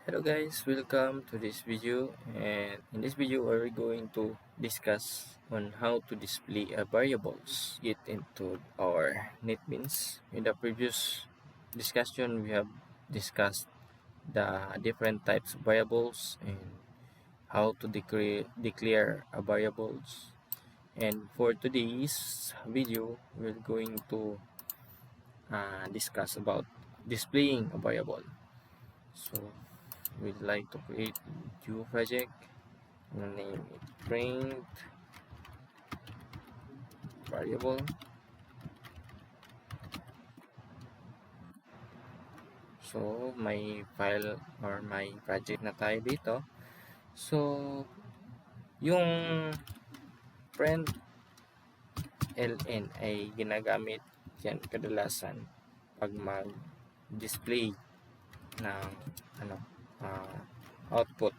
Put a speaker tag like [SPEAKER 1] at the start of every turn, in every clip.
[SPEAKER 1] Hello guys, welcome to this video, and in this video we're going to discuss on how to display a variables get into our NetBeans. In the previous discussion we have discussed the different types of variables and how to declare a variables, and for today's video we're going to discuss about displaying a variable. So we'd like to create new project. Name it print variable. So may file or may project na tayo dito. So yung print ln ay ginagamit yan kadalasan pag mag display ng ano uh, output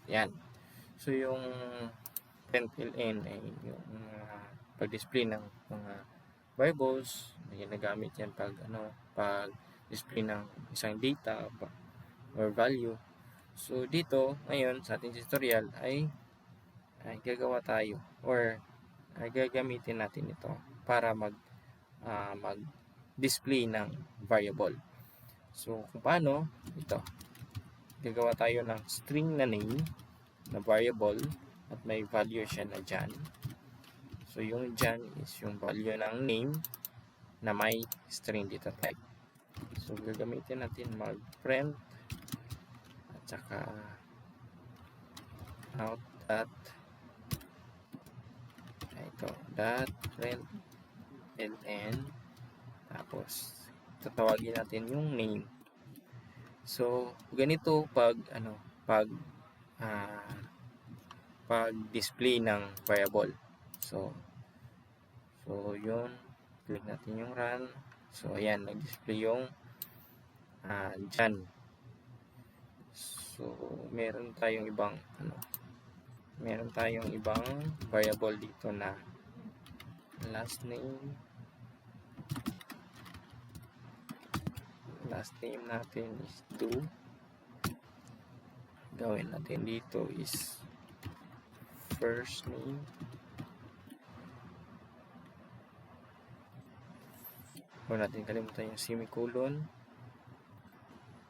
[SPEAKER 1] yan. So yung print ln ay yung pag-display ng mga variables na ginagamit yan pag display ng isang data or value. So dito ngayon sa ating tutorial ay gagawa tayo or gagamitin natin ito para mag display ng variable. So kung paano ito, gagawa tayo ng string na name na variable at may value siya na dyan. So yung dyan is yung value ng name na may string data type. So gagamitin natin mag-print at saka out dot print ln, tapos tatawagin natin yung name. So ganito pag display ng variable. So yun, click natin yung run. So ayan, nag-display yung dyan. So meron tayong ibang variable dito na last name natin is 2. Gawin natin dito is first name, huwag natin kalimutan yung semicolon,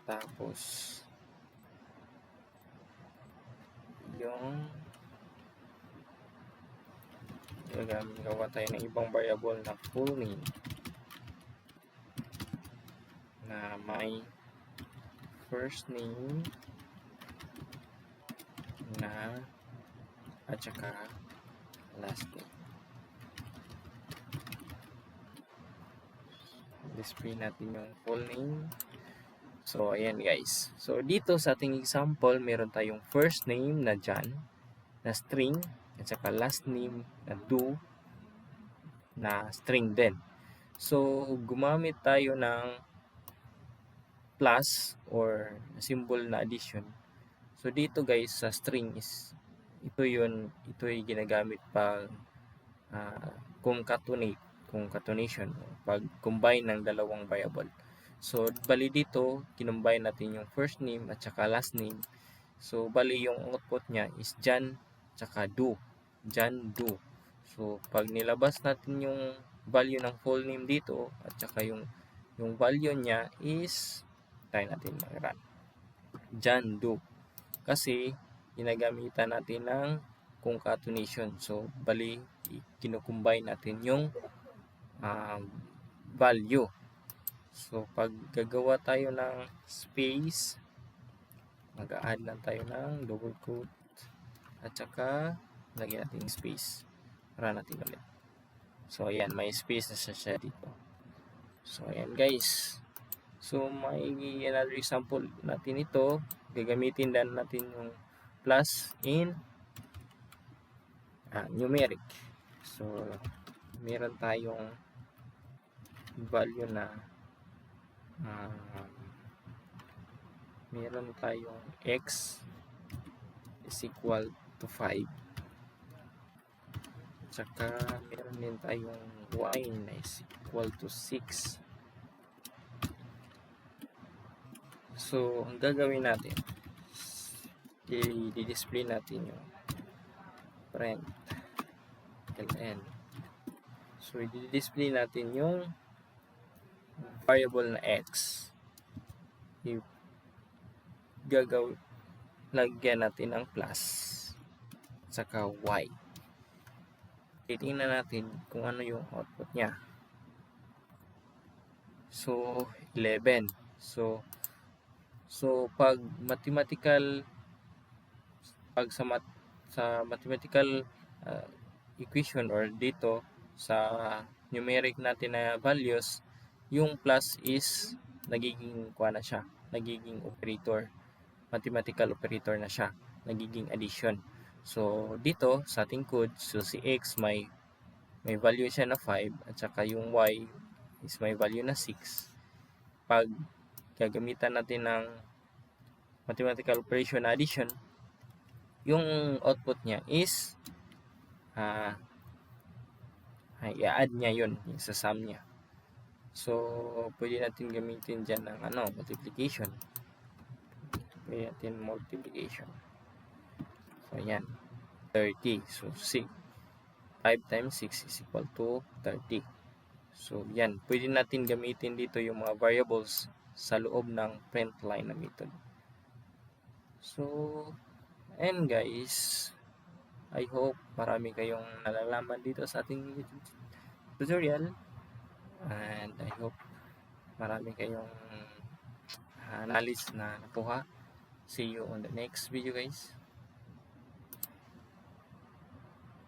[SPEAKER 1] tapos yung gawa tayo ng ibang variable na full name na may first name na at saka last name. Display natin yung full name. So ayan guys, so dito sa ating example meron tayong first name na John na string at saka last name na do na string din. So gumamit tayo ng plus or symbol na addition. So dito guys sa string is ito ay ginagamit pag concatenation, pag combine ng dalawang variable. So bali dito kinumbine natin yung first name at saka last name. So bali yung output niya is John saka do, John do. So pag nilabas natin yung value ng full name dito at saka yung value niya is try natin mag-run John do, kasi ginagamitan natin ng concatenation. So bali kinukumbine natin yung value. So pag gagawa tayo ng space, mag-add lang tayo ng double quote at saka lagyan natin space, run natin ulit. So ayan, may space na siya dito. So ayan guys, so may another example natin ito. Gagamitin din natin yung plus in numeric. So meron tayong value na meron tayong x is equal to 5, saka meron din tayong y na is equal to 6. So, ang gagawin natin, i-display natin yung print ln. So, i-display natin yung variable na x. Lagyan natin ng plus saka y. Titingnan natin kung ano yung output niya. So, 11. So pag mathematical equation or dito sa numeric natin na values, yung plus is nagiging na siya, nagiging operator, mathematical operator na siya, nagiging addition. So dito sa ating code, so si x may value siya na 5 at saka yung y is may value na 6. Pag gagamitan natin ng mathematical operation na addition, yung output niya is i-add niya yun sa sum niya. So pwede natin gamitin dyan ng multiplication. Pwede natin multiplication. So yan, 30. So 5 times 6 is equal to 30. So yan, pwede natin gamitin dito yung mga variables sa loob ng print line na method. So, and guys, I hope marami kayong nalalaman dito sa ating tutorial, and I hope marami kayong knowledge na nakuha. See you on the next video, guys.